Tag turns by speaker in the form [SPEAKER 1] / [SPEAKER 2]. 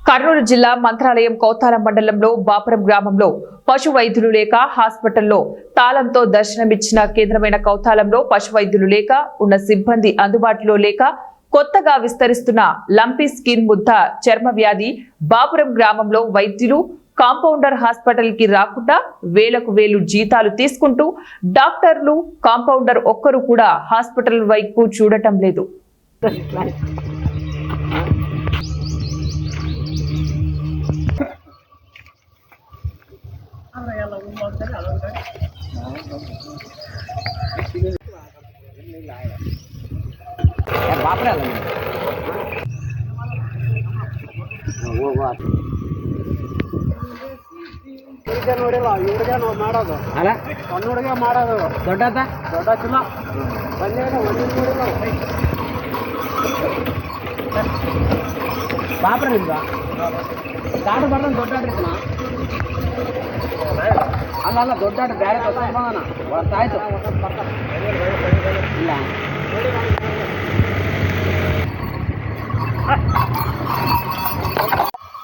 [SPEAKER 1] కర్నూలు జిల్లా మంత్రాలయం కౌతాల మండలంలో బాపురం గ్రామంలో పశు వైద్యులు లేక హాస్పిటల్లో తాళంతో దర్శనమిచ్చిన కేంద్రమైన కౌతాలంలో పశు వైద్యులు లేక ఉన్న సిబ్బంది అందుబాటులో లేక కొత్తగా విస్తరిస్తున్న లంపీ స్కిన్ ముద్ద చర్మ వ్యాధి బాపురం గ్రామంలో వైద్యులు కాంపౌండర్ హాస్పిటల్ కి రాకుండా వేలకు వేలు జీతాలు తీసుకుంటూ డాక్టర్లు కాంపౌండర్ ఒక్కరు కూడా హాస్పిటల్ వైపు చూడటం లేదు.
[SPEAKER 2] ನೋಡಿಲ್ಲ ಮಾಡೋದು ಅಲ್ಲ ಸಣ್ಣ ಹುಡುಗ ಮಾಡೋದು ದೊಡ್ಡ ಚಿಲ್ಲ ನೋಡಿಲ್ಲ ಬಾಪ್ರ ನಿಮ್ದು ದಾಡು ಬರ್ದಂಗೆ ದೊಡ್ಡ ಆಡ್ರಿಕಣ ಅಲ್ಲ ದೊಡ್ಡ ಆಟ ಬೇರೆ ಗೊತ್ತಾಯ್ತು ಇಲ್ಲ